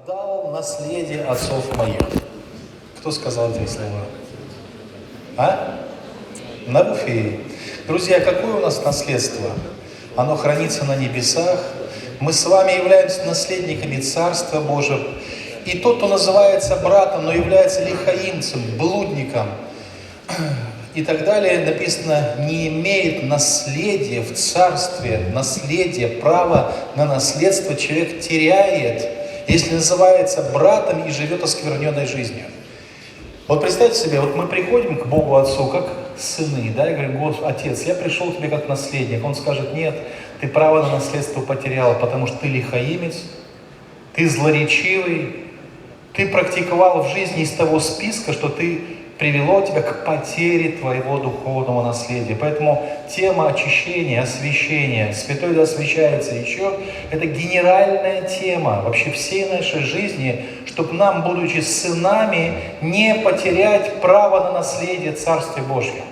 отдал наследие отцов моих. Кто сказал эти слова? А? Навуфей. Друзья, какое у нас наследство? Оно хранится на небесах. Мы с вами являемся наследниками Царства Божьего. И тот, кто называется братом, но является лихаимцем, блудником и так далее, написано, не имеет наследия в Царстве, наследие, право на наследство человек теряет, если называется братом и живет оскверненной жизнью. Вот представьте себе, вот мы приходим к Богу Отцу, как сыны, да, и говорим: Господи, Отец, я пришел к тебе как наследник. Он скажет: нет, ты право на наследство потерял, потому что ты лихаимец, ты злоречивый, ты практиковал в жизни из того списка, что ты привело тебя к потере твоего духовного наследия. Поэтому тема очищения, освящения, святой да освящается еще, это генеральная тема вообще всей нашей жизни, чтобы нам, будучи сынами, не потерять право на наследие Царствия Божьего.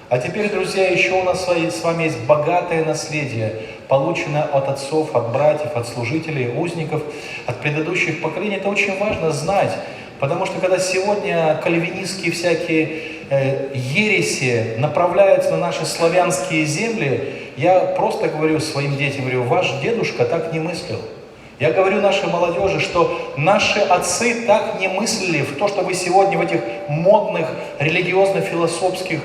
А теперь, друзья, еще у нас с вами есть богатое наследие, полученное от отцов, от братьев, от служителей, узников, от предыдущих поколений. Это очень важно знать, потому что когда сегодня кальвинистские всякие ереси направляются на наши славянские земли, я просто говорю своим детям, говорю: ваш дедушка так не мыслил. Я говорю нашей молодежи, что наши отцы так не мыслили в то, что вы сегодня в этих модных религиозно-философских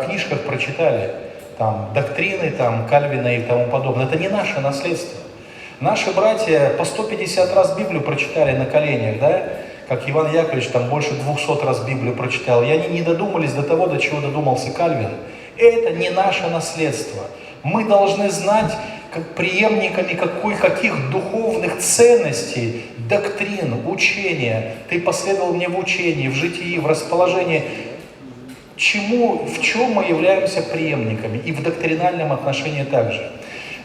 книжках прочитали, там, доктрины, там, Кальвина и тому подобное. Это не наше наследство. Наши братья по 150 раз Библию прочитали на коленях, да, как Иван Яковлевич там больше 200 раз Библию прочитал, и они не додумались до того, до чего додумался Кальвин. Это не наше наследство. Мы должны знать, как преемниками каких духовных ценностей, доктрин, учения. Ты последовал мне в учении, в житии, в расположении. В чем мы являемся преемниками, и в доктринальном отношении также.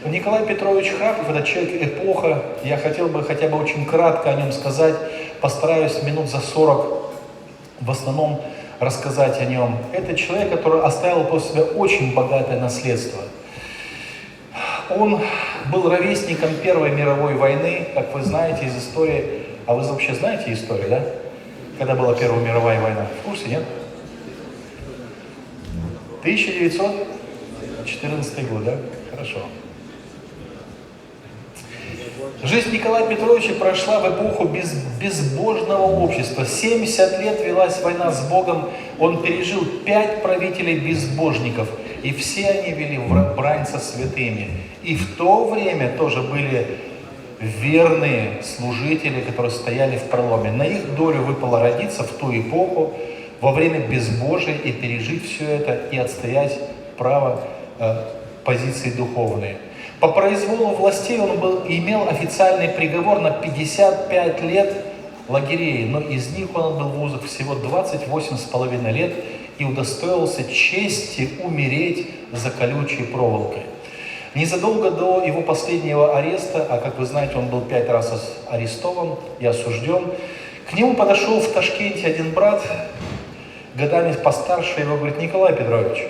Николай Петрович Храпов, это человек эпоха, я хотел бы хотя бы очень кратко о нем сказать, постараюсь минут за 40 в основном рассказать о нем. Это человек, который оставил после себя очень богатое наследство. Он был ровесником Первой мировой войны, как вы знаете из истории. А вы вообще знаете историю, да? Когда была Первая мировая война? В курсе, нет? 1914 год, да? Хорошо. Жизнь Николая Петровича прошла в эпоху безбожного общества. 70 лет велась война с Богом. Он пережил 5 правителей безбожников. И все они вели брань со святыми. И в то время тоже были верные служители, которые стояли в проломе. На их долю выпало родиться в ту эпоху, во время безбожия, и пережить все это, и отстоять право позиции духовные. По произволу властей он имел официальный приговор на 55 лет лагерей, но из них он отбыл в узах всего 28,5 лет и удостоился чести умереть за колючей проволокой. Незадолго до его последнего ареста, а как вы знаете, он был 5 раз арестован и осужден, к нему подошел в Ташкенте один брат, годами постарше, его говорит: Николай Петрович,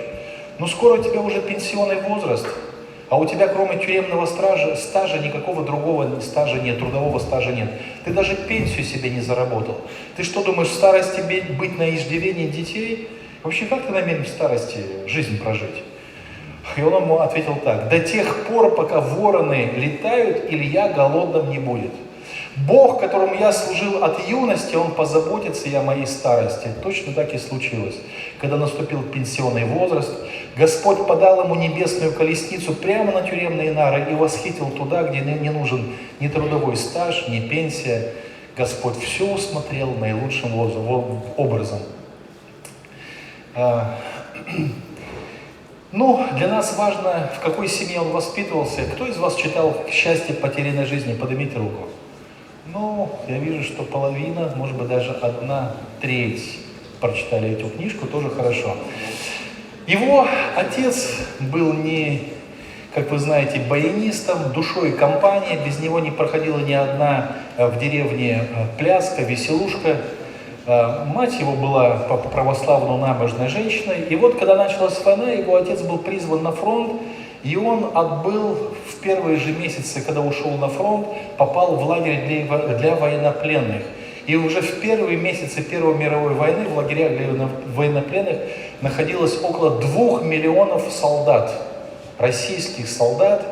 ну скоро у тебя уже пенсионный возраст, а у тебя кроме тюремного стажа никакого другого стажа нет, трудового стажа нет. Ты даже пенсию себе не заработал. Ты что, думаешь, в старости быть на иждивении детей? Вообще, как ты намерен в старости жизнь прожить? И он ему ответил так: до тех пор, пока вороны летают, Илья голодным не будет. Бог, которому я служил от юности, Он позаботится и о моей старости. Точно так и случилось. Когда наступил пенсионный возраст, Господь подал ему небесную колесницу прямо на тюремные нары и восхитил туда, где не нужен ни трудовой стаж, ни пенсия. Господь все усмотрел наилучшим образом. Для нас важно, в какой семье он воспитывался. Кто из вас читал «Счастье потерянной жизни»? Поднимите руку. Я вижу, что половина, может быть, даже 1/3 прочитали эту книжку, тоже хорошо. Его отец был как вы знаете, баянистом, душой компании, без него не проходила ни одна в деревне пляска, веселушка. Мать его была по православному набожной женщиной. И вот, когда началась война, его отец был призван на фронт, И он отбыл в первые же месяцы, когда ушел на фронт, попал в лагерь для военнопленных. И уже в первые месяцы Первой мировой войны в лагерях для военнопленных находилось около 2 миллионов солдат, российских солдат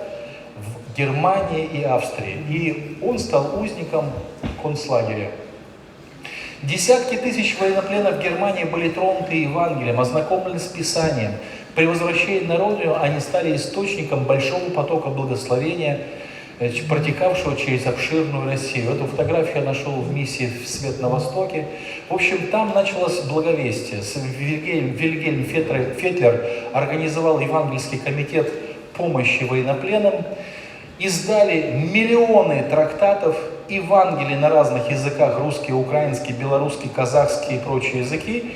в Германии и Австрии. И он стал узником концлагеря. Десятки тысяч военнопленных в Германии были тронуты Евангелием, ознакомлены с Писанием. При возвращении на родину они стали источником большого потока благословения, протекавшего через обширную Россию. Эту фотографию я нашел в миссии «Свет на Востоке». В общем, там началось благовестие. Вильгельм Фетлер организовал евангельский комитет помощи военнопленным. Издали миллионы трактатов, Евангелий на разных языках: русский, украинский, белорусский, казахский и прочие языки.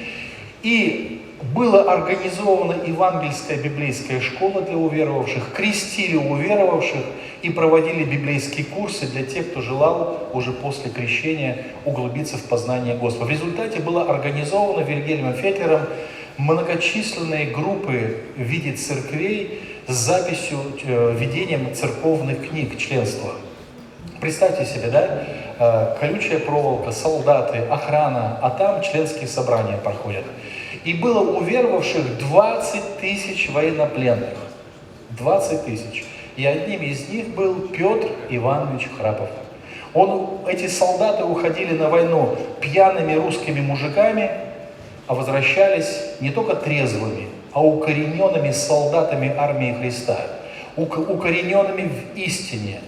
И была организована евангельская библейская школа для уверовавших, крестили уверовавших и проводили библейские курсы для тех, кто желал уже после крещения углубиться в познание Господа. В результате было организовано Вильгельмом Фетлером многочисленные группы в виде церквей с записью, ведением церковных книг, членства. Представьте себе, да, колючая проволока, солдаты, охрана, а там членские собрания проходят. И было уверовавших 20 тысяч военнопленных. 20 тысяч. И одним из них был Петр Иванович Храпов. Эти солдаты уходили на войну пьяными русскими мужиками, а возвращались не только трезвыми, а укорененными солдатами армии Христа, укорененными в истине,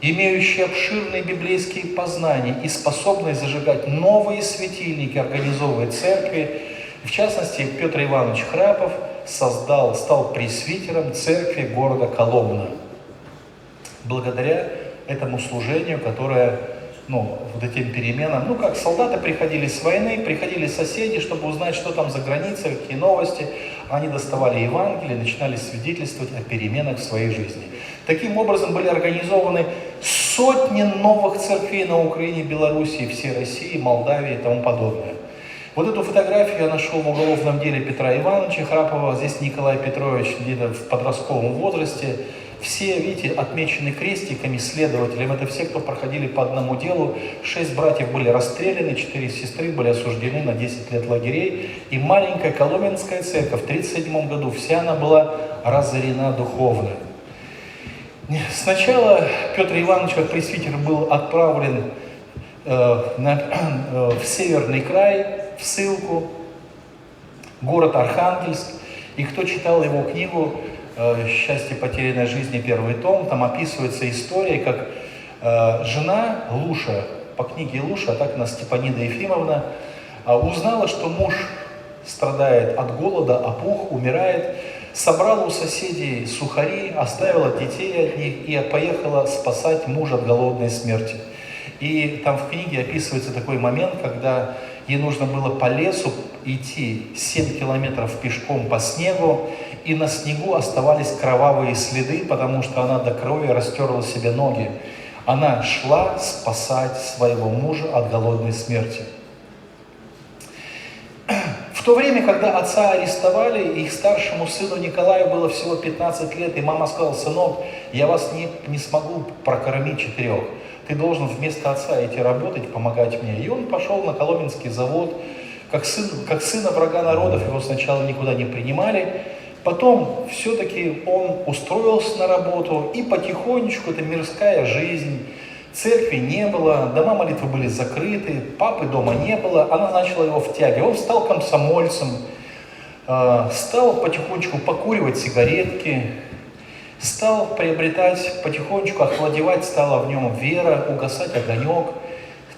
имеющие обширные библейские познания и способные зажигать новые светильники, организовывать церкви. В частности, Петр Иванович Храпов стал пресвитером церкви города Коломна. Благодаря этому служению, которое, вот этим переменам, как солдаты приходили с войны, приходили соседи, чтобы узнать, что там за границей, какие новости. Они доставали Евангелие, начинали свидетельствовать о переменах в своей жизни. Таким образом были организованы сотни новых церквей на Украине, Белоруссии, всей России, Молдавии и тому подобное. Вот эту фотографию я нашел в уголовном деле Петра Ивановича Храпова. Здесь Николай Петрович где-то в подростковом возрасте. Все, видите, отмечены крестиками, следователям. Это все, кто проходили по одному делу. 6 братьев были расстреляны, 4 сестры были осуждены на 10 лет лагерей. И маленькая Коломенская церковь в 1937 году, вся она была разорена духовно. Сначала Петр Иванович, как пресвитер, был отправлен в Северный край, в ссылку, город Архангельск. И кто читал его книгу «Счастье потерянной жизни», первый том, там описывается история, как жена Луша, по книге Луша, а так она Степанида Ефимовна, узнала, что муж страдает от голода, опух, умирает, собрала у соседей сухари, оставила детей от них и поехала спасать мужа от голодной смерти. И там в книге описывается такой момент, когда ей нужно было по лесу идти 7 километров пешком по снегу, и на снегу оставались кровавые следы, потому что она до крови растерла себе ноги. Она шла спасать своего мужа от голодной смерти. В то время, когда отца арестовали, их старшему сыну Николаю было всего 15 лет, и мама сказала: сынок, я вас не смогу прокормить 4. Ты должен вместо отца идти работать, помогать мне. И он пошел на Коломенский завод. Как сына врага народов его сначала никуда не принимали. Потом все-таки он устроился на работу, и потихонечку, это мирская жизнь, церкви не было, дома молитвы были закрыты, папы дома не было, она начала его втягивать. Он стал комсомольцем, стал потихонечку покуривать сигаретки, стал приобретать, потихонечку охладевать стала в нем вера, угасать огонек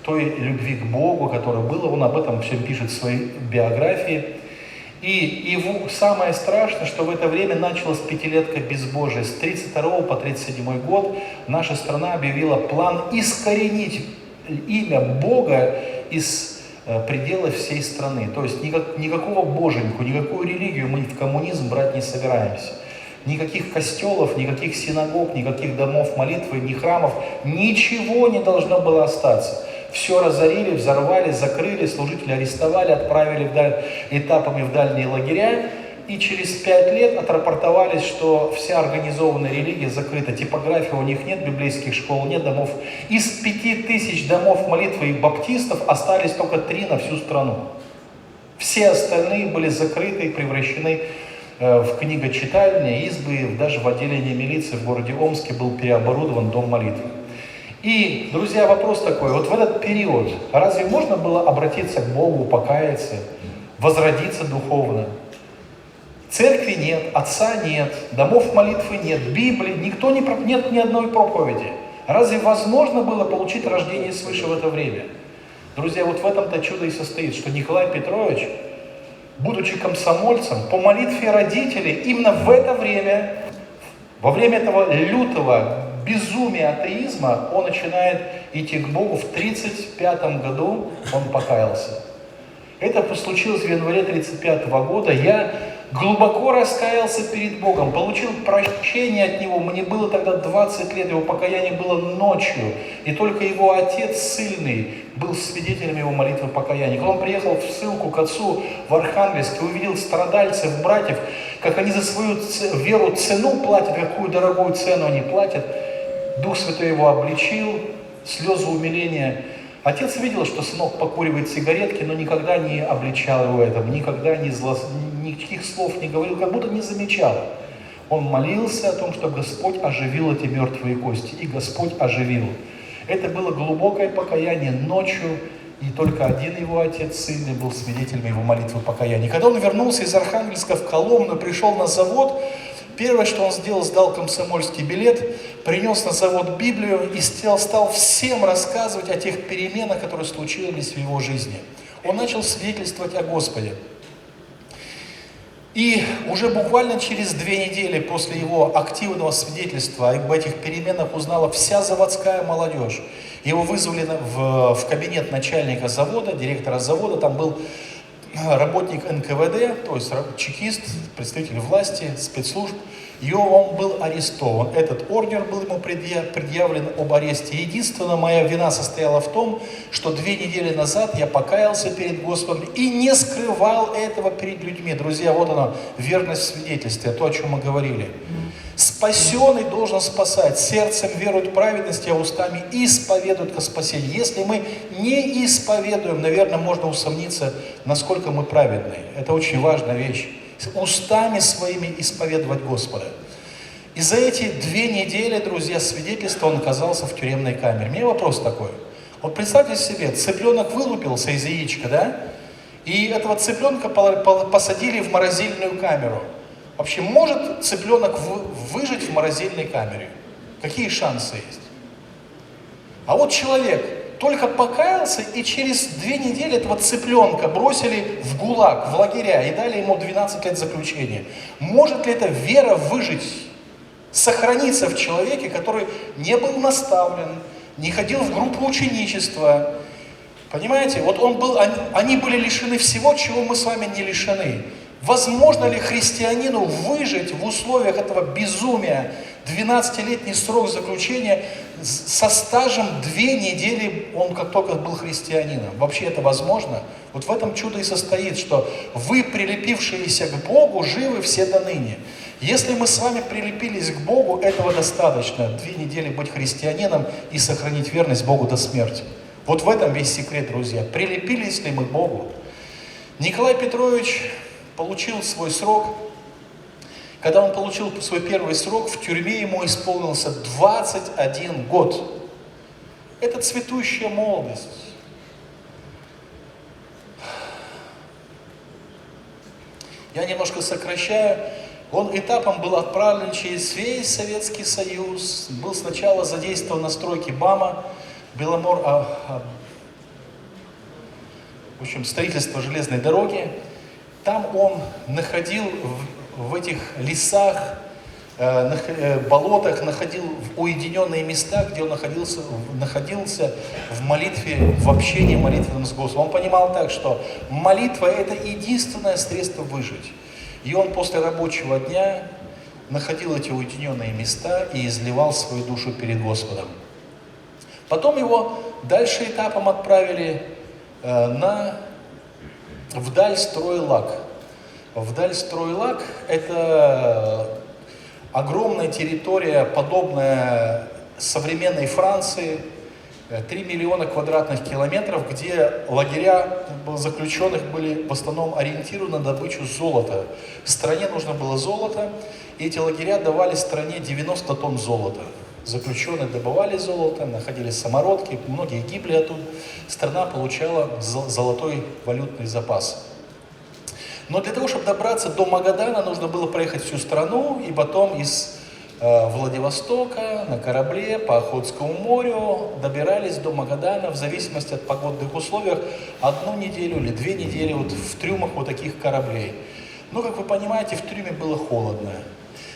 той любви к Богу, которая была. Он об этом всем пишет в своей биографии. И его самое страшное, что в это время началась пятилетка безбожия. С 1932 по 1937 год наша страна объявила план искоренить имя Бога из пределов всей страны. То есть никакого боженьку, никакую религию мы в коммунизм брать не собираемся. Никаких костелов, никаких синагог, никаких домов молитвы, ни храмов, ничего не должно было остаться. Все разорили, взорвали, закрыли, служители арестовали, отправили этапами в дальние лагеря. и через 5 лет отрапортовались, что вся организованная религия закрыта, типографии у них нет, библейских школ нет, домов. Из 5000 домов молитвы и баптистов остались только 3 на всю страну. Все остальные были закрыты и превращены в книгочитальни, избы, даже в отделении милиции в городе Омске был переоборудован дом молитвы. И, друзья, вопрос такой, вот в этот период разве можно было обратиться к Богу, покаяться, возродиться духовно? Церкви нет, отца нет, домов молитвы нет, Библии, нет ни одной проповеди. Разве возможно было получить рождение свыше в это время? Друзья, вот в этом-то чудо и состоит, что Николай Петрович, будучи комсомольцем, по молитве родителей, именно в это время, во время этого лютого безумия атеизма, он начинает идти к Богу. В 1935 году он покаялся. Это случилось в январе 1935 года. Я глубоко раскаялся перед Богом, получил прощение от Него. Мне было тогда 20 лет, его покаяние было ночью. И только его отец ссыльный был свидетелем его молитвы покаяния. Когда он приехал в ссылку к отцу в Архангельск и увидел страдальцев, братьев, как они за свою веру цену платят, какую дорогую цену они платят, Дух Святой его обличил, слезы умиления. Отец видел, что сынок покуривает сигаретки, но никогда не обличал его этому, никогда никаких слов не говорил, как будто не замечал. Он молился о том, что Господь оживил эти мертвые кости, и Господь оживил. Это было глубокое покаяние ночью, и только один его отец, сын, был свидетелем его молитвы покаяния. Когда он вернулся из Архангельска в Коломну, пришел на завод, первое, что он сделал, сдал комсомольский билет, принес на завод Библию и стал всем рассказывать о тех переменах, которые случились в его жизни. Он начал свидетельствовать о Господе. И уже буквально через 2 недели после его активного свидетельства об этих переменах узнала вся заводская молодежь. Его вызвали в кабинет начальника завода, директора завода, там был работник НКВД, то есть чекист, представитель власти, спецслужб, и он был арестован. Этот ордер был ему предъявлен об аресте. Единственная моя вина состояла в том, что 2 недели назад я покаялся перед Господом и не скрывал этого перед людьми. Друзья, вот она, верность в свидетельстве, то, о чем мы говорили. Спасенный должен спасать, сердцем верует в праведность, а устами исповедует ко спасению. Если мы не исповедуем, наверное, можно усомниться, насколько мы праведны. Это очень важная вещь. Устами своими исповедовать Господа. И за эти 2 недели, друзья, свидетельства он оказался в тюремной камере. У меня вопрос такой. Вот представьте себе, цыпленок вылупился из яичка, да? И этого цыпленка посадили в морозильную камеру. Вообще, может цыпленок выжить в морозильной камере? Какие шансы есть? А вот человек только покаялся, и через 2 недели этого цыпленка бросили в ГУЛАГ, в лагеря, и дали ему 12 лет заключения. Может ли эта вера выжить, сохраниться в человеке, который не был наставлен, не ходил в группу ученичества? Понимаете, вот они были лишены всего, чего мы с вами не лишены. Возможно ли христианину выжить в условиях этого безумия, 12-летний срок заключения, со стажем 2 недели он как только был христианином? Вообще это возможно? Вот в этом чудо и состоит, что вы, прилепившиеся к Богу, живы все до ныне. Если мы с вами прилепились к Богу, этого достаточно. 2 недели быть христианином и сохранить верность Богу до смерти. Вот в этом весь секрет, друзья. Прилепились ли мы к Богу? Николай Петрович получил свой срок. Когда он получил свой первый срок, в тюрьме ему исполнился 21 год. Это цветущая молодость. Я немножко сокращаю. Он этапом был отправлен через весь Советский Союз. Был сначала задействован на стройке БАМа, в общем, строительство железной дороги. Там он находил в этих лесах, болотах, находил уединенные места, где он находился в молитве, в общении молитвенном с Господом. Он понимал так, что молитва – это единственное средство выжить. И он после рабочего дня находил эти уединенные места и изливал свою душу перед Господом. Потом его дальше этапом отправили вдаль Стройлаг. Вдальстройлак– это огромная территория, подобная современной Франции, 3 миллиона квадратных километров, где лагеря заключенных были в основном ориентированы на добычу золота. Стране нужно было золото, и эти лагеря давали стране 90 тонн золота. Заключенные добывали золото, находили самородки, многие гибли оттуда. Страна получала золотой валютный запас. Но для того, чтобы добраться до Магадана, нужно было проехать всю страну, и потом из Владивостока на корабле по Охотскому морю добирались до Магадана в зависимости от погодных условий 1 неделю или 2 недели вот в трюмах вот таких кораблей. Но, как вы понимаете, в трюме было холодно.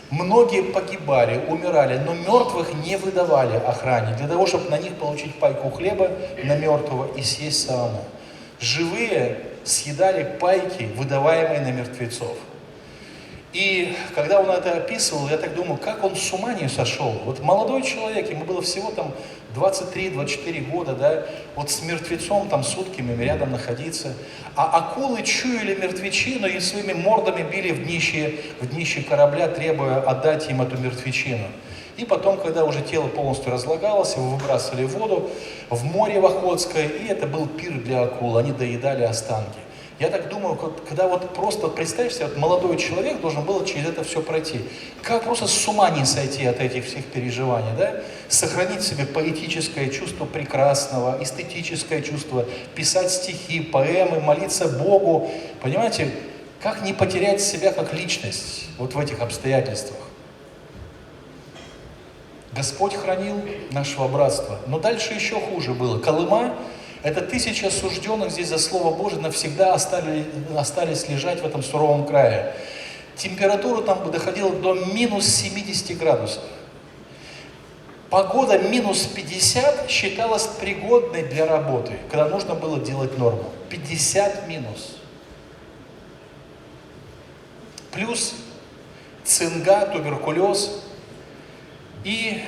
Многие погибали, умирали, но мертвых не выдавали охране, для того, чтобы на них получить пайку хлеба на мертвого и съесть самому. Живые съедали пайки, выдаваемые на мертвецов. И когда он это описывал, я так думаю, как он с ума не сошел. Вот молодой человек, ему было всего там 23-24 года, да, вот с мертвецом там сутками рядом находиться. А акулы чуяли мертвечину и своими мордами били в днище корабля, требуя отдать им эту мертвечину. И потом, когда уже тело полностью разлагалось, его выбрасывали в воду, в море в Охотское, и это был пир для акул, они доедали останки. Я так думаю, когда вот просто представь себе, вот молодой человек должен был через это все пройти. Как просто с ума не сойти от этих всех переживаний, да? Сохранить в себе поэтическое чувство прекрасного, эстетическое чувство, писать стихи, поэмы, молиться Богу. Понимаете, как не потерять себя как личность вот в этих обстоятельствах? Господь хранил нашего братства. Но дальше еще хуже было. Колыма – это 1000 осужденных здесь за Слово Божие навсегда остались лежать в этом суровом крае. Температура там доходила до минус 70 градусов. Погода минус 50 считалась пригодной для работы, когда нужно было делать норму. 50 минус. Плюс цинга, туберкулез и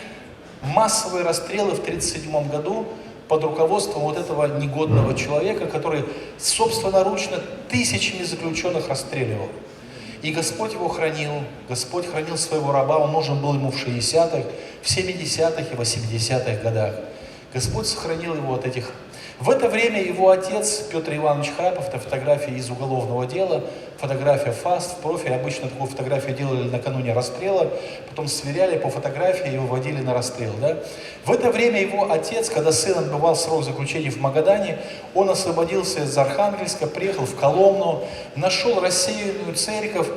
массовые расстрелы в 1937 году под руководством вот этого негодного человека, который собственноручно тысячами заключенных расстреливал. И Господь его хранил, Господь хранил своего раба, он нужен был ему в 60-х, в 70-х и 80-х годах. Господь сохранил его от этих. В это время его отец, Петр Иванович Храпов, это фотография из уголовного дела, фотография ФАСТ, в профиль, обычно такую фотографию делали накануне расстрела, потом сверяли по фотографии и выводили на расстрел. Да? В это время его отец, когда сын отбывал срок заключения в Магадане, он освободился из Архангельска, приехал в Коломну, нашел рассеянную церковь,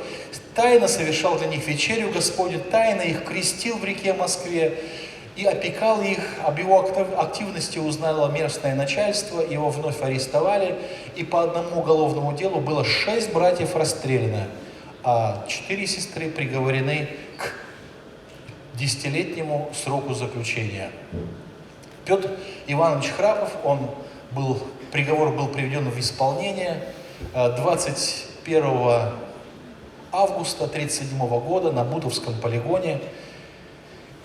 тайно совершал для них вечерю Господню, тайно их крестил в реке Москве, и опекал их. Об его активности узнало местное начальство, его вновь арестовали, и по одному уголовному делу было 6 братьев расстреляно, а 4 сестры приговорены к 10-летнему сроку заключения. Петр Иванович Храпов, приговор был приведен в исполнение 21 августа 1937 года на Бутовском полигоне.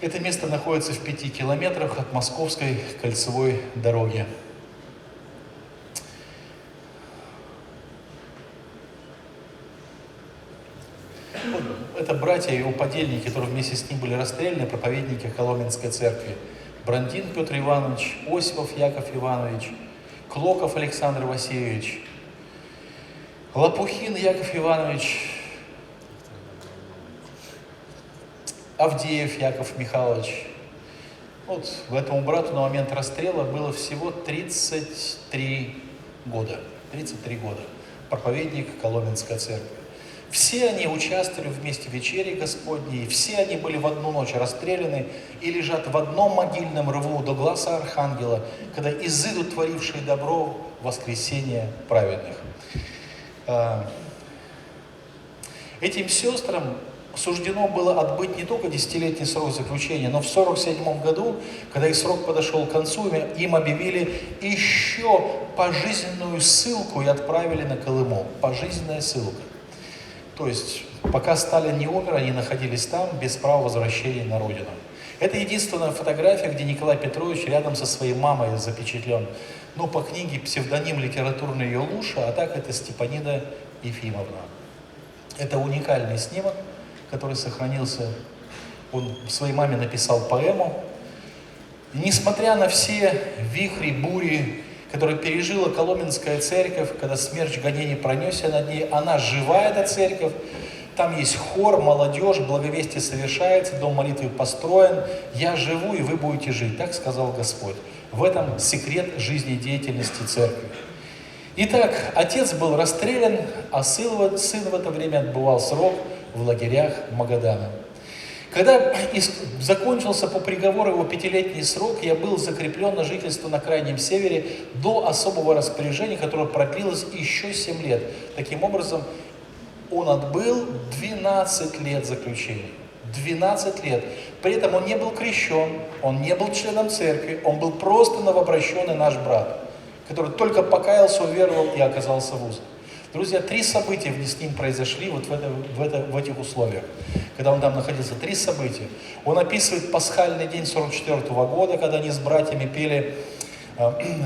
Это место находится в 5 километрах от Московской кольцевой дороги. Это братья, его подельники, которые вместе с ним были расстреляны, проповедники Коломенской церкви. Брандин Петр Иванович, Осипов Яков Иванович, Клоков Александр Васильевич, Лопухин Яков Иванович, Авдеев Яков Михайлович. Вот этому брату на момент расстрела было всего 33 года. 33 года. Проповедник Коломенской церкви. Все они участвовали вместе в вечере Господней, все они были в одну ночь расстреляны и лежат в одном могильном рву до глаза Архангела, когда изыдут творившие добро в воскресение праведных. Этим сестрам суждено было отбыть не только 10-летний срок заключения, но в 1947 году, когда их срок подошел к концу, им объявили еще пожизненную ссылку и отправили на Колыму. Пожизненная ссылка. То есть, пока Сталин не умер, они находились там без права возвращения на родину. Это единственная фотография, где Николай Петрович рядом со своей мамой запечатлен. Ну, по книге псевдоним литературный ее Луша, а так это Степанида Ефимовна. Это уникальный снимок, который сохранился. Он своей маме написал поэму. И несмотря на все вихри, бури, которые пережила Коломенская церковь, когда смерч гонений пронесся над ней, она жива, эта церковь. Там есть хор, молодежь, благовестие совершается, дом молитвы построен. Я живу, и вы будете жить. Так сказал Господь. В этом секрет жизнедеятельности церкви. Итак, отец был расстрелян, а сын в это время отбывал срок в лагерях Магадана. Когда закончился по приговору его 5-летний срок, я был закреплен на жительство на Крайнем Севере до особого распоряжения, которое продлилось еще 7 лет. Таким образом, он отбыл 12 лет заключения. 12 лет. При этом он не был крещен, он не был членом церкви, он был просто новообращенный наш брат, который только покаялся, уверовал и оказался в узах. Друзья, 3 события с ним произошли вот в этих условиях, когда он там находился. 3 события. Он описывает пасхальный день 44-го года, когда они с братьями пели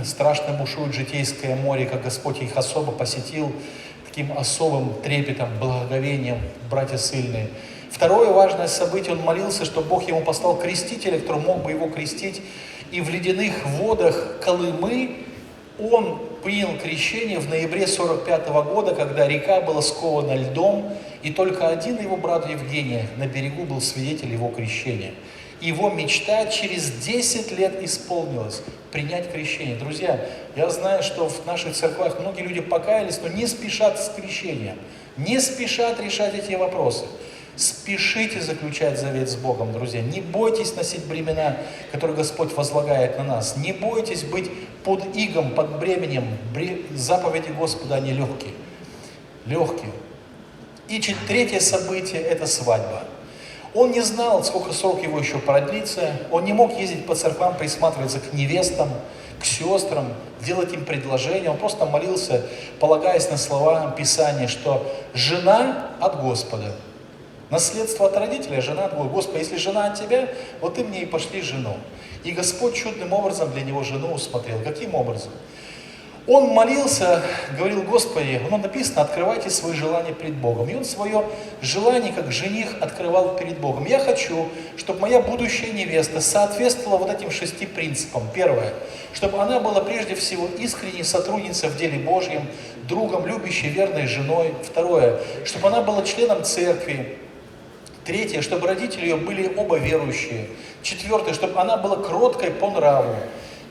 «Страшно бушует житейское море», как Господь их особо посетил, таким особым трепетом, благоговением, братья ссыльные. Второе важное событие, он молился, что Бог ему послал крестителя, который мог бы его крестить, и в ледяных водах Колымы он принял крещение в ноябре 45-го года, когда река была скована льдом, и только один его брат Евгений на берегу был свидетель его крещения. Его мечта через 10 лет исполнилась – принять крещение. Друзья, я знаю, что в наших церквах многие люди покаялись, но не спешат с крещением, не спешат решать эти вопросы. Спешите заключать завет с Богом, друзья. Не бойтесь носить бремена, которые Господь возлагает на нас. Не бойтесь быть под игом, под бременем. Заповеди Господа, они легкие. Легкие. И 3-е событие – это свадьба. Он не знал, сколько срок его еще продлится. Он не мог ездить по церквам, присматриваться к невестам, к сестрам, делать им предложения. Он просто молился, полагаясь на слова Писания, что жена от Господа. Наследство от родителя, жена от Бога. Господи, если жена от тебя, вот ты мне и пошли жену. И Господь чудным образом для него жену усмотрел. Каким образом? Он молился, говорил: Господи, написано, открывайте свои желания перед Богом. И он свое желание, как жених, открывал перед Богом. Я хочу, чтобы моя будущая невеста соответствовала вот этим 6 принципам. Первое, чтобы она была прежде всего искренней сотрудницей в деле Божьем, другом, любящей, верной женой. Второе, чтобы она была членом церкви. 3, чтобы родители ее были оба верующие. 4, чтобы она была кроткой по нраву.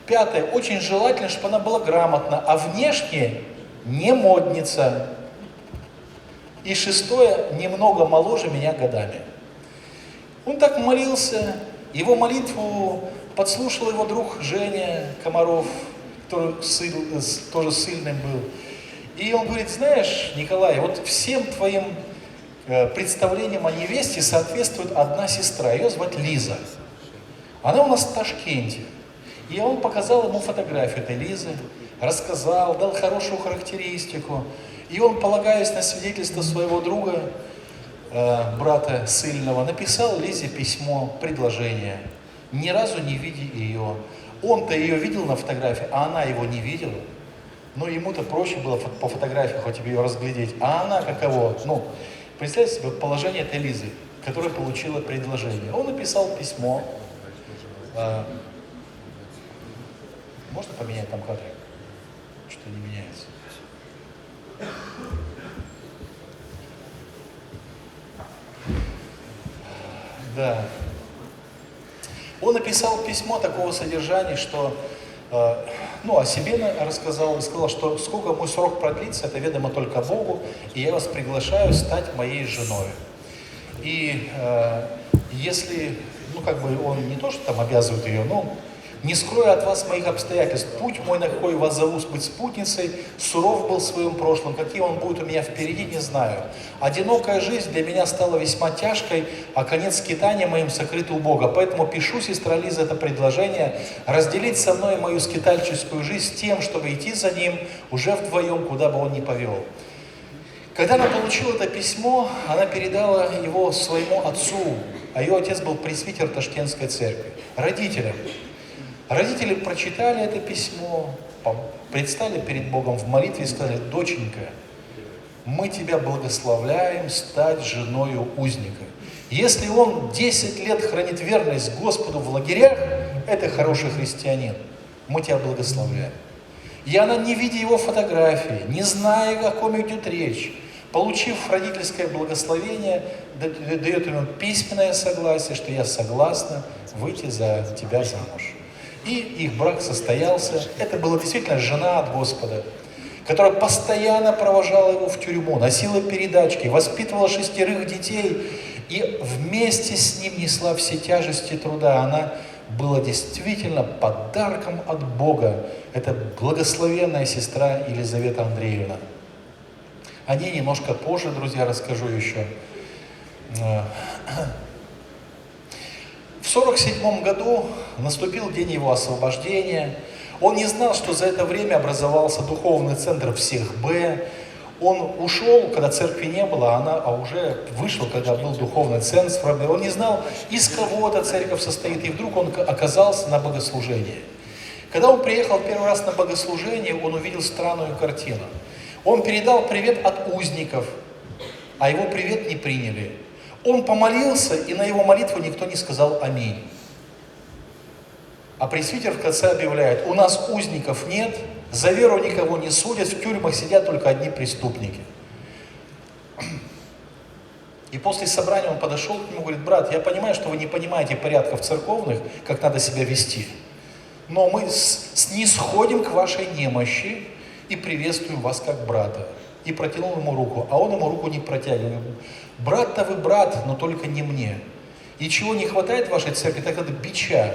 5, очень желательно, чтобы она была грамотна, а внешне не модница. И 6, немного моложе меня годами. Он так молился, его молитву подслушал его друг Женя Комаров, который тоже ссыльным был. И он говорит: знаешь, Николай, вот всем твоим представлениям о невесте соответствует одна сестра, ее звать Лиза. Она у нас в Ташкенте. И он показал ему фотографию этой Лизы, рассказал, дал хорошую характеристику. И он, полагаясь на свидетельство своего друга, брата ссыльного, написал Лизе письмо, предложение, ни разу не видя ее. Он-то ее видел на фотографии, а она его не видела. Но ему-то проще было по фотографии хоть ее разглядеть. А она каково? Представьте себе положение этой Лизы, которая получила предложение. Он написал письмо. Можно поменять там кадры? Что-то не меняется. Да. Он написал письмо такого содержания, что о себе рассказал и сказал, что сколько мой срок продлится, это ведомо только Богу, и я вас приглашаю стать моей женой. И если, он не то, что там обязывает ее, но не скрою от вас моих обстоятельств. Путь мой, на какой вас зову быть спутницей, суров был в своем прошлом. Какие он будет у меня впереди, не знаю. Одинокая жизнь для меня стала весьма тяжкой, а конец скитания моим сокрыт у Бога. Поэтому пишу, сестра Лиза, это предложение, разделить со мной мою скитальческую жизнь с тем, чтобы идти за ним уже вдвоем, куда бы он ни повел. Когда она получила это письмо, она передала его своему отцу, а ее отец был пресвитер Ташкентской церкви, родителям. Родители прочитали это письмо, предстали перед Богом в молитве и сказали: доченька, мы тебя благословляем стать женою узника. Если он 10 лет хранит верность Господу в лагерях, это хороший христианин. Мы тебя благословляем. И она, не видя его фотографии, не зная, о ком идет речь, получив родительское благословение, дает ему письменное согласие, что я согласна выйти за тебя замуж. И их брак состоялся. Это была действительно жена от Господа, которая постоянно провожала его в тюрьму, носила передачки, воспитывала 6 детей и вместе с ним несла все тяжести труда. Она была действительно подарком от Бога. Это благословенная сестра Елизавета Андреевна. О ней немножко позже, друзья, расскажу еще. В 1947 году наступил день его освобождения. Он не знал, что за это время образовался духовный центр всех Б. Он ушел, когда церкви не было, а уже вышел, когда был духовный центр. Он не знал, из кого эта церковь состоит, и вдруг он оказался на богослужении. Когда он приехал первый раз на богослужение, он увидел странную картину. Он передал привет от узников, а его привет не приняли. Он помолился, и на его молитву никто не сказал аминь. А пресвитер в конце объявляет: у нас узников нет, за веру никого не судят, в тюрьмах сидят только одни преступники. И после собрания он подошел к нему и говорит: брат, я понимаю, что вы не понимаете порядков церковных, как надо себя вести, но мы снисходим к вашей немощи и приветствуем вас как брата. И протянул ему руку, а он ему руку не протягивал. Брат-то вы брат, но только не мне. И чего не хватает в вашей церкви, так это бича,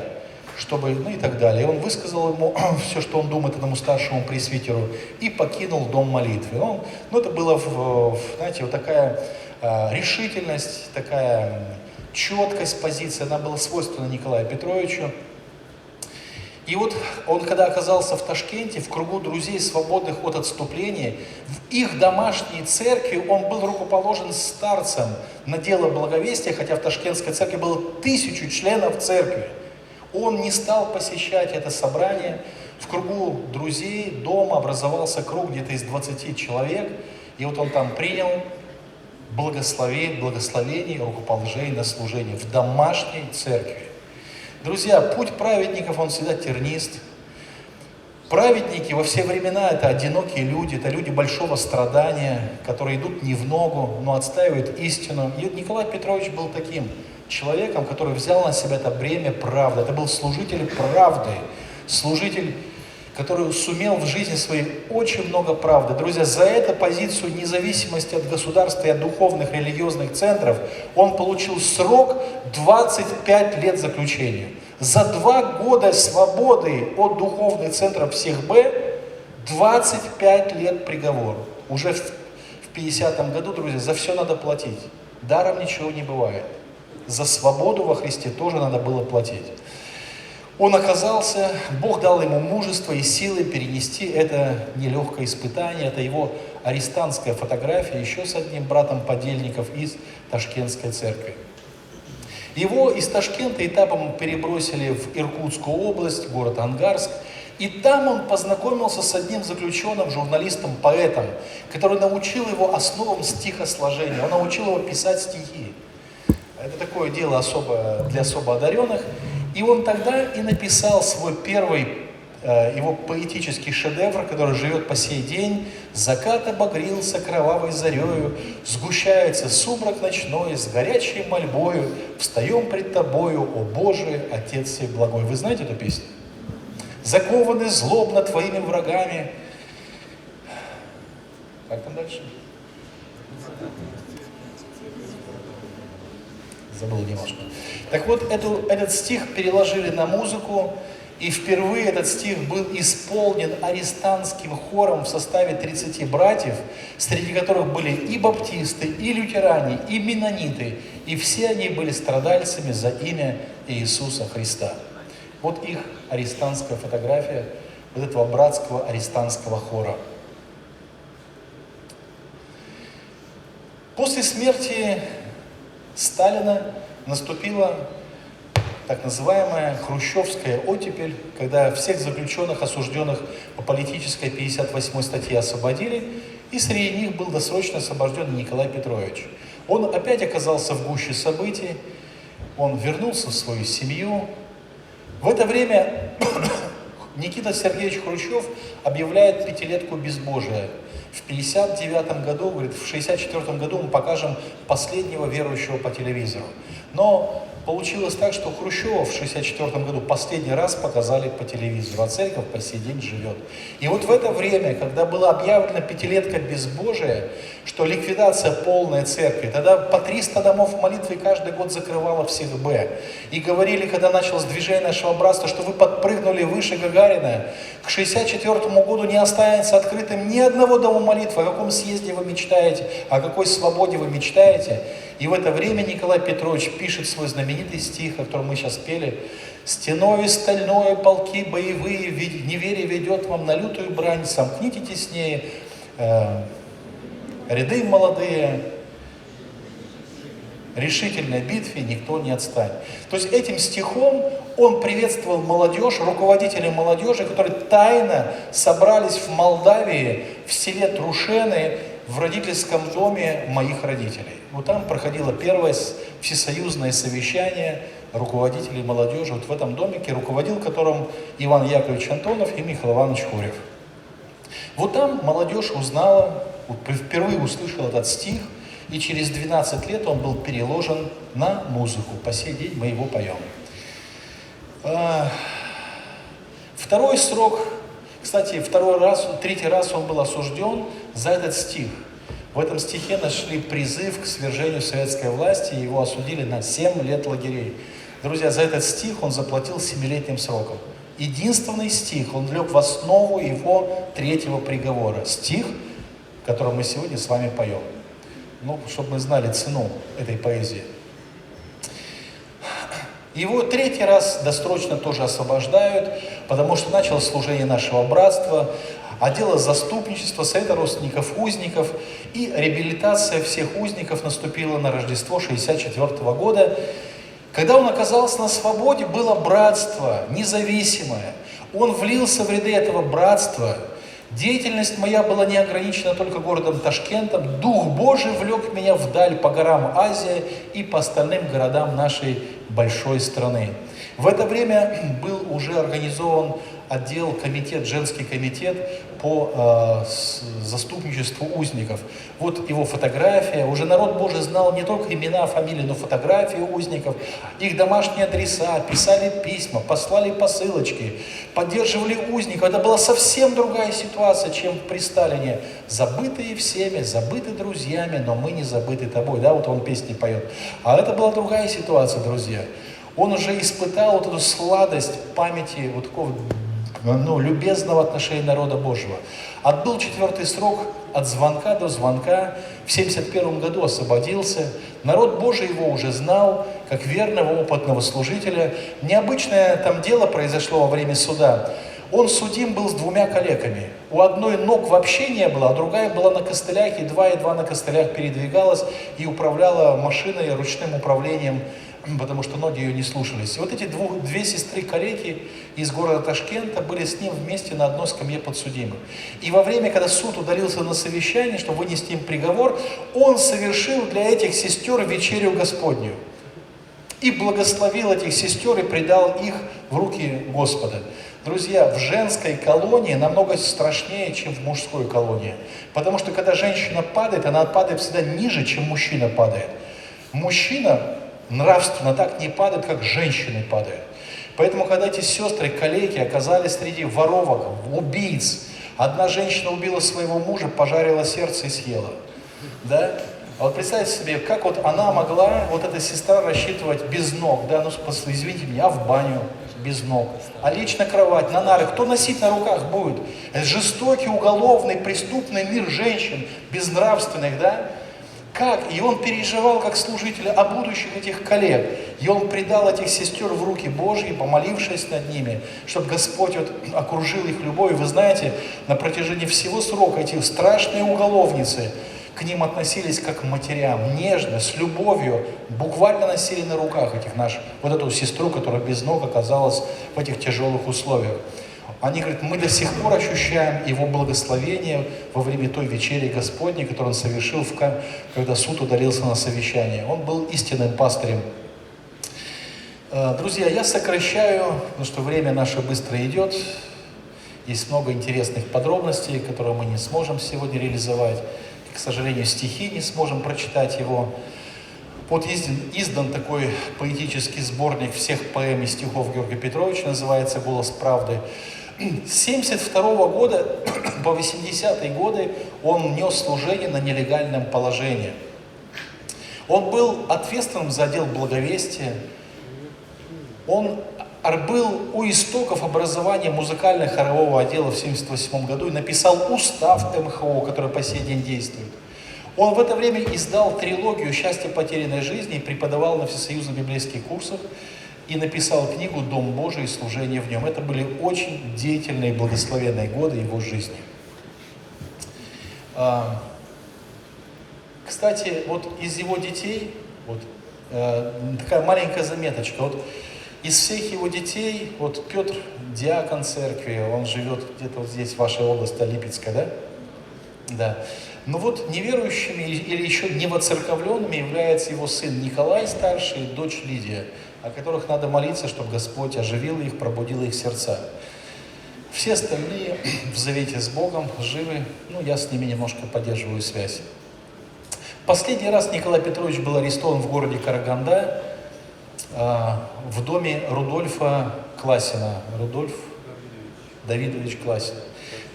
чтобы, и так далее. И он высказал ему все, что он думает этому старшему пресвитеру, и покинул дом молитвы. Это было, знаете, вот такая решительность, такая четкость позиции, она была свойственна Николаю Петровичу. И вот он, когда оказался в Ташкенте, в кругу друзей, свободных от отступления, в их домашней церкви он был рукоположен старцем на дело благовестия, хотя в Ташкентской церкви было 1000 членов церкви. Он не стал посещать это собрание. В кругу друзей дома образовался круг где-то из 20 человек, и вот он там принял благословение, рукоположение на служение в домашней церкви. Друзья, путь праведников, он всегда тернист. Праведники во все времена — это одинокие люди, это люди большого страдания, которые идут не в ногу, но отстаивают истину. И Николай Петрович был таким человеком, который взял на себя это бремя правды. Это был служитель правды, служитель, который сумел в жизни своей очень много правды. Друзья, за эту позицию независимости от государства и от духовных религиозных центров он получил срок 25 лет заключения. За 2 года свободы от духовных центров всех Б 25 лет приговор. Уже в 50-м году, друзья, за все надо платить. Даром ничего не бывает. За свободу во Христе тоже надо было платить. Он оказался, Бог дал ему мужество и силы перенести это нелегкое испытание. Это его арестантская фотография еще с одним братом подельников из Ташкентской церкви. Его из Ташкента этапом перебросили в Иркутскую область, город Ангарск. И там он познакомился с одним заключенным, журналистом, поэтом, который научил его основам стихосложения. Он научил его писать стихи. Это такое дело для особо одаренных. И он тогда и написал свой первый, его поэтический шедевр, который живет по сей день. «Закат обогрился кровавой зарею, сгущается сумрак ночной, с горячей мольбою встаем пред тобою, о Боже, Отец всей благой». Вы знаете эту песню? «Закованы злобно твоими врагами». Как там дальше? Забыл немножко. Так вот, этот стих переложили на музыку, и впервые этот стих был исполнен арестантским хором в составе 30 братьев, среди которых были и баптисты, и лютеране, и меннониты, и все они были страдальцами за имя Иисуса Христа. Вот их арестантская фотография, вот этого братского арестантского хора. После смерти Сталина наступила так называемая хрущевская оттепель, когда всех заключенных, осужденных по политической 58 статье освободили, И среди них был досрочно освобожден Николай Петрович. Он опять оказался в гуще событий, он вернулся в свою семью. В это время Никита Сергеевич Хрущев объявляет пятилетку безбожия. В 1959 году, говорит, в 1964 году мы покажем последнего верующего по телевизору. Но получилось так, что Хрущева в 1964 году последний раз показали по телевизору, а церковь по сей день живет. И вот в это время, когда была объявлена пятилетка безбожия, что ликвидация полной церкви, тогда по 300 домов молитвы каждый год закрывало всех Б. И говорили, когда началось движение нашего братства, что вы подпрыгнули выше Гагарина, к 1964 году не останется открытым ни одного дома молитвы. О каком съезде вы мечтаете, о какой свободе вы мечтаете. И в это время Николай Петрович пишет свой знаменитый стих, о котором мы сейчас пели. «Стеною стальной полки боевые, неверие ведет вам на лютую брань, сомкните теснее ряды молодые, решительной битве никто не отстанет». То есть этим стихом он приветствовал молодежь, руководителей молодежи, которые тайно собрались в Молдавии, в селе Трушены, в родительском доме моих родителей. Вот там проходило первое всесоюзное совещание руководителей молодежи. Вот в этом домике, руководил которым Иван Яковлевич Антонов и Михаил Иванович Хурев. Вот там молодежь узнала, впервые услышала этот стих, и через 12 лет он был переложен на музыку. По сей день мы его поем. Второй срок, кстати, третий раз он был осужден за этот стих. В этом стихе нашли призыв к свержению советской власти, и его осудили на 7 лет лагерей. Друзья, за этот стих он заплатил 7-летним сроком. Единственный стих, он лег в основу его 3-го приговора. Стих, который мы сегодня с вами поем. Ну, чтобы мы знали цену этой поэзии. Его 3-й раз досрочно тоже освобождают, потому что началось служение нашего братства, отдела заступничества, совета родственников узников, и реабилитация всех узников наступила на Рождество 1964 года. Когда он оказался на свободе, было братство независимое. Он влился в ряды этого братства. Деятельность моя была не ограничена только городом Ташкентом. Дух Божий влек меня вдаль по горам Азии и по остальным городам нашей большой страны. В это время был уже организован женский комитет по заступничеству узников. Вот его фотография. Уже народ Божий знал не только имена, фамилии, но фотографии узников, их домашние адреса, писали письма, послали посылочки, поддерживали узников. Это была совсем другая ситуация, чем при Сталине. Забытые всеми, забыты друзьями, но мы не забыты тобой. Да, вот он песни поет. А это была другая ситуация, друзья. Он уже испытал вот эту сладость памяти вот такого любезного отношения народа Божьего. Отбыл 4-й срок от звонка до звонка. В 1971 году освободился. Народ Божий его уже знал, как верного, опытного служителя. Необычное там дело произошло во время суда. Он судим был с 2 калеками. У одной ног вообще не было, а другая была на костылях, едва на костылях передвигалась и управляла машиной ручным управлением, потому что ноги ее не слушались. И вот эти 2 сестры-калеки из города Ташкента были с ним вместе на одной скамье подсудимых. И во время, когда суд удалился на совещание, чтобы вынести им приговор, он совершил для этих сестер вечерю Господнюю. И благословил этих сестер и предал их в руки Господа. Друзья, в женской колонии намного страшнее, чем в мужской колонии. Потому что когда женщина падает, она падает всегда ниже, чем мужчина падает. Мужчина нравственно так не падает, как женщины падают. Поэтому, когда эти сестры-калеки оказались среди воровок, убийц, одна женщина убила своего мужа, пожарила сердце и съела. Да? А вот представьте себе, как вот она могла, вот эта сестра, рассчитывать без ног, да, ну, извините меня, а в баню без ног, а лечь на кровать, на нары, кто носить на руках будет? Это жестокий, уголовный, преступный мир женщин, безнравственных, да? Как? И он переживал, как служитель, о будущих этих коллег. И он предал этих сестер в руки Божьи, помолившись над ними, чтобы Господь вот окружил их любовью. Вы знаете, на протяжении всего срока эти страшные уголовницы к ним относились как к матерям, нежно, с любовью, буквально носили на руках этих наших, вот эту сестру, которая без ног оказалась в этих тяжелых условиях. Они говорят, мы до сих пор ощущаем Его благословение во время той вечери Господней, которую Он совершил, когда суд удалился на совещание. Он был истинным пастырем. Друзья, я сокращаю, потому что время наше быстро идет. Есть много интересных подробностей, которые мы не сможем сегодня реализовать. К сожалению, стихи не сможем прочитать его. Вот издан такой поэтический сборник всех поэм и стихов Георгия Петровича, называется «Голос правды». С 1972 года по 80-е годы он нес служение на нелегальном положении. Он был ответственным за отдел благовестия. Он был у истоков образования музыкально-хорового отдела в 1978 году и написал устав МХО, который по сей день действует. Он в это время издал трилогию «Счастье потерянной жизни» и преподавал на всесоюзных библейских курсах и написал книгу «Дом Божий и служение в нем». Это были очень деятельные, благословенные годы его жизни. Кстати, вот из его детей, такая маленькая заметочка, из всех его детей, Петр, диакон церкви, он живет где-то вот здесь, в вашей области, Липецкая, да? Да. Но неверующими или еще не воцерковленными является его сын Николай старший и дочь Лидия, о которых надо молиться, чтобы Господь оживил их, пробудил их сердца. Все остальные в завете с Богом живы, я с ними немножко поддерживаю связь. Последний раз Николай Петрович был арестован в городе Караганда, в доме Рудольфа Класина. Рудольф Давидович Класин.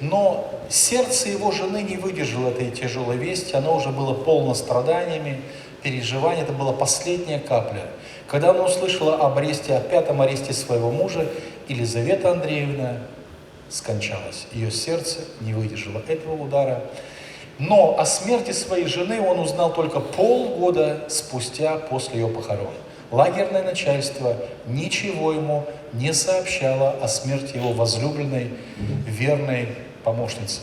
Но сердце его жены не выдержало этой тяжелой вести, оно уже было полно страданиями, переживаний, это была последняя капля. Когда она услышала о 5-м аресте своего мужа, Елизавета Андреевна скончалась. Ее сердце не выдержало этого удара. Но о смерти своей жены он узнал только полгода спустя после ее похорон. Лагерное начальство ничего ему не сообщало о смерти его возлюбленной, верной помощницы.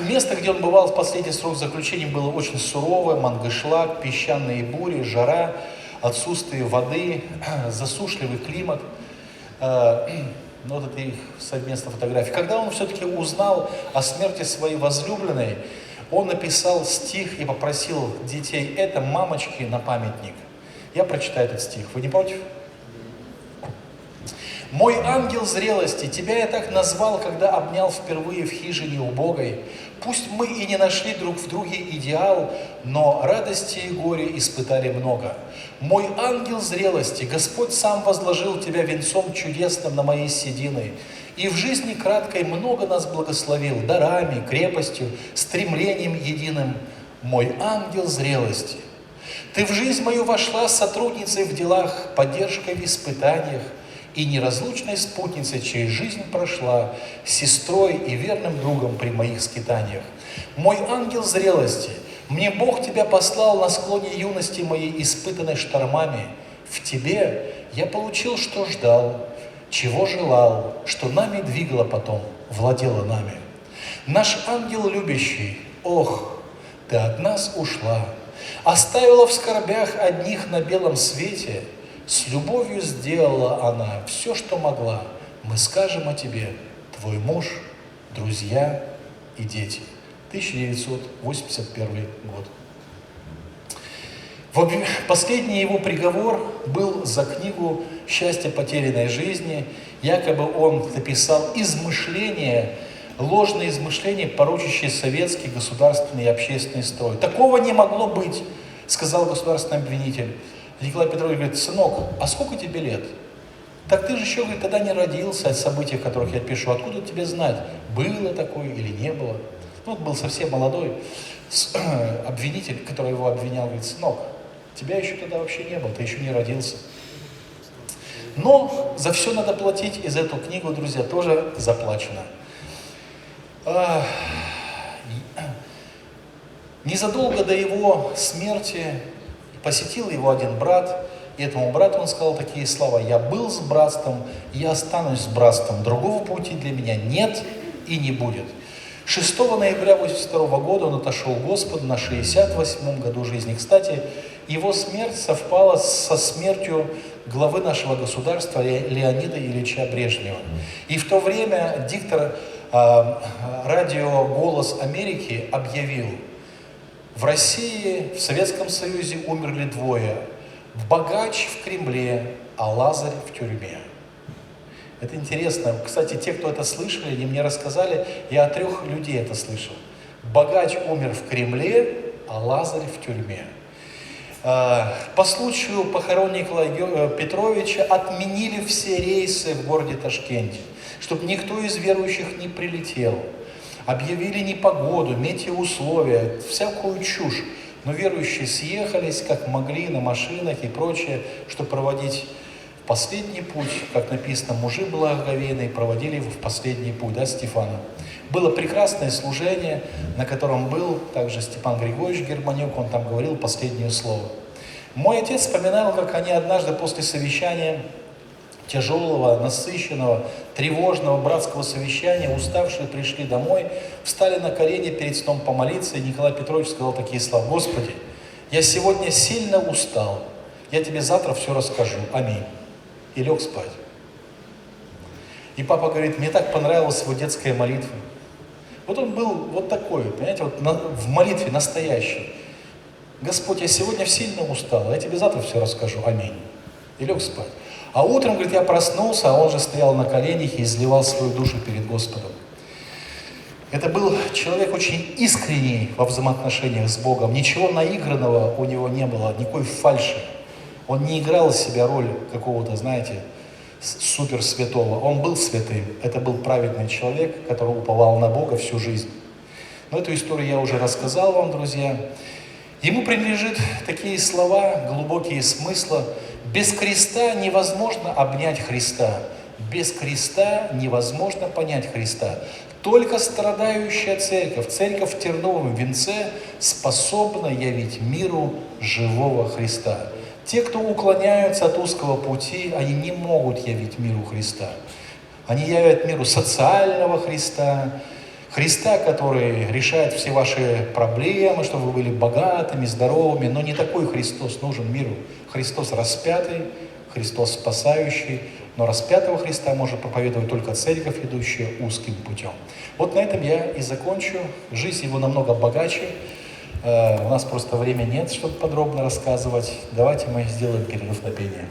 Место, где он бывал в последний срок заключения, было очень суровое: Мангышлак, песчаные бури, жара, отсутствие воды, засушливый климат. Это их совместная фотография. Когда он все-таки узнал о смерти своей возлюбленной, он написал стих и попросил детей: это мамочки на памятник. Я прочитаю этот стих. Вы не против? «Мой ангел зрелости, тебя я так назвал, когда обнял впервые в хижине убогой. Пусть мы и не нашли друг в друге идеал, но радости и горя испытали много. Мой ангел зрелости, Господь сам возложил тебя венцом чудесным на моей седины. И в жизни краткой много нас благословил дарами, крепостью, стремлением единым. Мой ангел зрелости, ты в жизнь мою вошла сотрудницей в делах, поддержкой в испытаниях, и неразлучной спутницей через жизнь прошла, сестрой и верным другом при моих скитаниях. Мой ангел зрелости, мне Бог тебя послал на склоне юности моей, испытанной штормами. В тебе я получил, что ждал, чего желал, что нами двигало потом, владело нами. Наш ангел любящий, ох, ты от нас ушла, оставила в скорбях одних на белом свете. С любовью сделала она все, что могла. Мы скажем о тебе, твой муж, друзья и дети. 1981 год. Последний его приговор был за книгу «Счастье потерянной жизни». Якобы он написал измышления, ложные измышления, порочащие советский, государственный и общественный строй. Такого не могло быть, сказал государственный обвинитель. Николай Петрович говорит: сынок, а сколько тебе лет? Так ты же еще, говорит, тогда не родился от событий, о которых я пишу. Откуда тебе знать, было такое или не было? Он был совсем молодой. Обвинитель, который его обвинял, говорит: сынок, тебя еще тогда вообще не было, ты еще не родился. Но за все надо платить, и за эту книгу, друзья, тоже заплачено. Незадолго до его смерти посетил его один брат, и этому брату он сказал такие слова: «Я был с братством, я останусь с братством, другого пути для меня нет и не будет». 6 ноября 1982 года он отошел к Господу на 68-м году жизни. Кстати, Его смерть совпала со смертью главы нашего государства Леонида Ильича Брежнева. И в то время диктор радио «Голос Америки» объявил: в России, в Советском Союзе умерли двое. Богач в Кремле, а Лазарь в тюрьме. Это интересно. Кстати, те, кто это слышали, они мне рассказали, я от 3 людей это слышал. Богач умер в Кремле, а Лазарь в тюрьме. По случаю похорон Николая Петровича отменили все рейсы в городе Ташкенте, чтобы никто из верующих не прилетел. Объявили непогоду, метеоусловия, всякую чушь. Но верующие съехались, как могли, на машинах и прочее, чтобы проводить в последний путь, как написано, мужи благоговейные проводили его в последний путь, да, Стефана? Было прекрасное служение, на котором был также Степан Григорьевич Германюк, он там говорил последнее слово. Мой отец вспоминал, как они однажды после совещания, тяжелого, насыщенного, тревожного братского совещания, уставшие пришли домой, встали на колени перед сном помолиться, и Николай Петрович сказал такие слова: «Господи, я сегодня сильно устал, я тебе завтра все расскажу, аминь». И лег спать. И папа говорит: мне так понравилась его детская молитва. Вот он был вот такой, понимаете, вот в молитве настоящий. Господь, я сегодня сильно устал, я тебе завтра все расскажу, аминь. И лег спать. А утром, говорит, я проснулся, а он же стоял на коленях и изливал свою душу перед Господом. Это был человек очень искренний во взаимоотношениях с Богом. Ничего наигранного у него не было, никакой фальши. Он не играл из себя роль какого-то, знаете, супер святого. Он был святым. Это был праведный человек, который уповал на Бога всю жизнь. Но эту историю я уже рассказал вам, друзья. Ему принадлежат такие слова, глубокие смысла. Без креста невозможно обнять Христа. Без креста невозможно понять Христа. Только страдающая церковь, церковь в терновом венце, способна явить миру живого Христа. Те, кто уклоняются от узкого пути, они не могут явить миру Христа. Они явят миру социального Христа, Христа, который решает все ваши проблемы, чтобы вы были богатыми, здоровыми. Но не такой Христос нужен миру. Христос распятый, Христос спасающий. Но распятого Христа может проповедовать только церковь, идущая узким путем. Вот на этом я и закончу. Жизнь его намного богаче. У нас просто времени нет, чтобы подробно рассказывать. Давайте мы сделаем перерыв на пение.